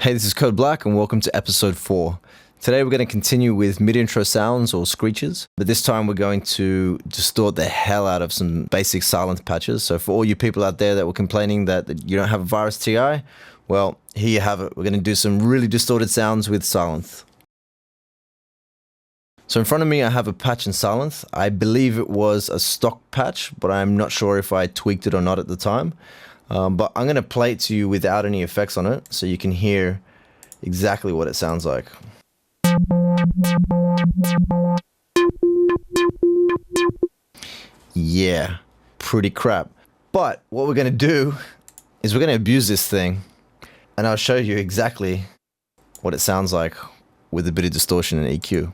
Hey, this is Code Black and welcome to episode 4. Today we're going to continue with mid-intro sounds or screeches, but this time we're going to distort the hell out of some basic silence patches. So for all you people out there that were complaining that you don't have a virus TI, well, here you have it. We're going to do some really distorted sounds with silence. So in front of me I have a patch in silence. I believe it was a stock patch, but I'm not sure if I tweaked it or not at the time. But I'm going to play it to you without any effects on it so you can hear exactly what it sounds like. Yeah, pretty crap. But what we're going to do is we're going to abuse this thing and I'll show you exactly what it sounds like with a bit of distortion and EQ.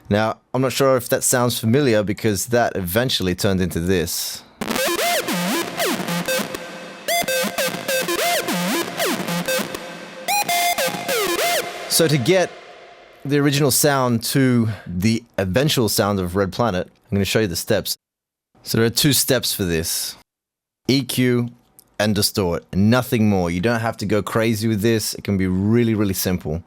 Now, I'm not sure if that sounds familiar because that eventually turned into this. So to get the original sound to the eventual sound of Red Planet, I'm going to show you the steps. So there are 2 steps for this. EQ and distort, nothing more. You don't have to go crazy with this. It can be really, really simple.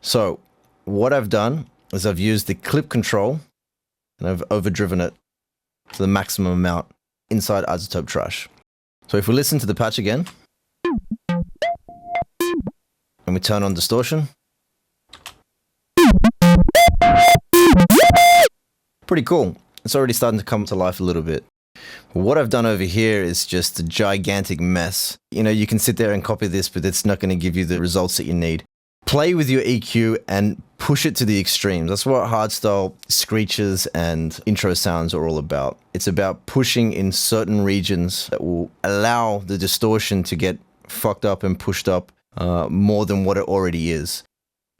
So what I've done is I've used the clip control and I've overdriven it to the maximum amount inside Isotope Trash. So if we listen to the patch again and we turn on distortion, pretty cool. It's already starting to come to life a little bit. What I've done over here is just a gigantic mess. You know, you can sit there and copy this, but it's not going to give you the results that you need. Play with your EQ and push it to the extremes. That's what hardstyle screeches and intro sounds are all about. It's about pushing in certain regions that will allow the distortion to get fucked up and pushed up more than what it already is.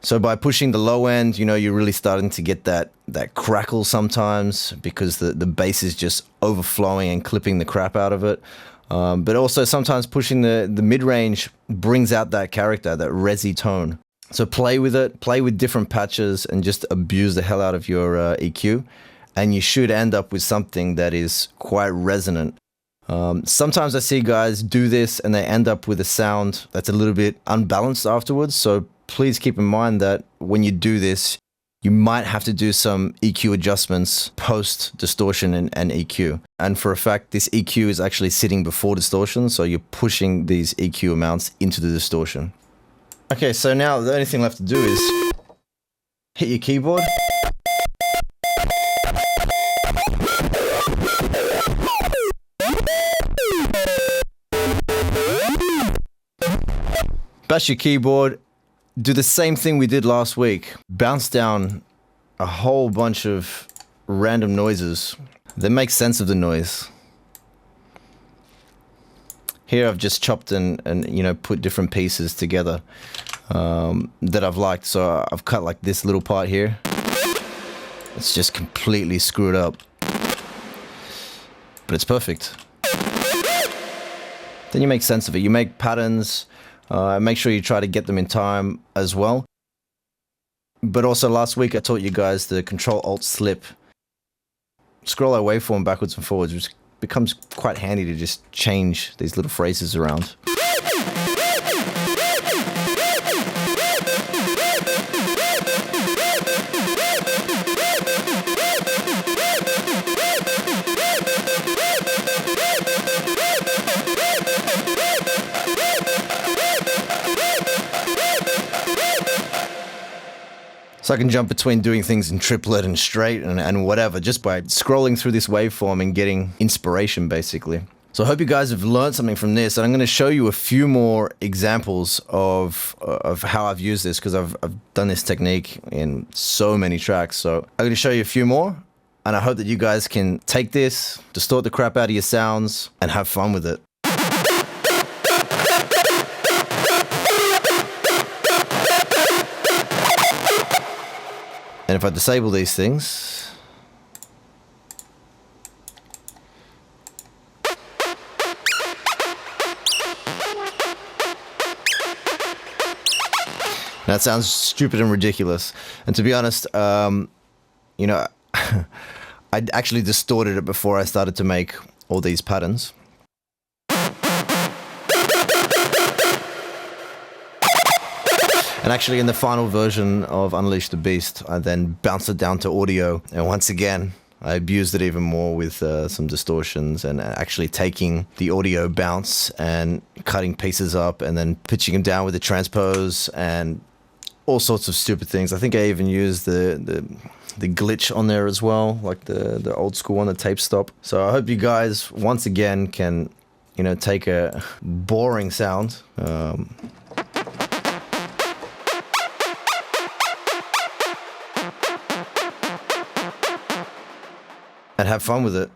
So by pushing the low end, you know, you're really starting to get that crackle sometimes because the bass is just overflowing and clipping the crap out of it. But also sometimes pushing the mid-range brings out that character, that resi tone. So play with it, play with different patches and just abuse the hell out of your EQ. And you should end up with something that is quite resonant. Sometimes I see guys do this and they end up with a sound that's a little bit unbalanced afterwards. So please keep in mind that when you do this, you might have to do some EQ adjustments post distortion and EQ. And for a fact, this EQ is actually sitting before distortion. So you're pushing these EQ amounts into the distortion. Okay, so now the only thing left to do is hit your keyboard. Bash your keyboard. Do the same thing we did last week. Bounce down a whole bunch of random noises. Then make sense of the noise. Here I've just chopped and you know, put different pieces together that I've liked. So I've cut like this little part here. It's just completely screwed up. But it's perfect. Then you make sense of it. You make patterns. Make sure you try to get them in time as well. But also last week I taught you guys the Control-Alt-Slip. Scroll our waveform backwards and forwards, which becomes quite handy to just change these little phrases around. So I can jump between doing things in triplet and straight and whatever just by scrolling through this waveform and getting inspiration basically. So I hope you guys have learned something from this, and I'm going to show you a few more examples of how I've used this because I've done this technique in so many tracks. So I'm going to show you a few more, and I hope that you guys can take this, distort the crap out of your sounds, and have fun with it. And if I disable these things, that sounds stupid and ridiculous. And to be honest, you know, I actually distorted it before I started to make all these patterns. And actually in the final version of Unleash the Beast, I then bounced it down to audio. And once again, I abused it even more with some distortions and actually taking the audio bounce and cutting pieces up and then pitching them down with the transpose and all sorts of stupid things. I think I even used the glitch on there as well, like the old school one, the tape stop. So I hope you guys once again can, you know, take a boring sound, and have fun with it.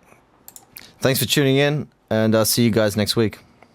Thanks for tuning in, and I'll see you guys next week.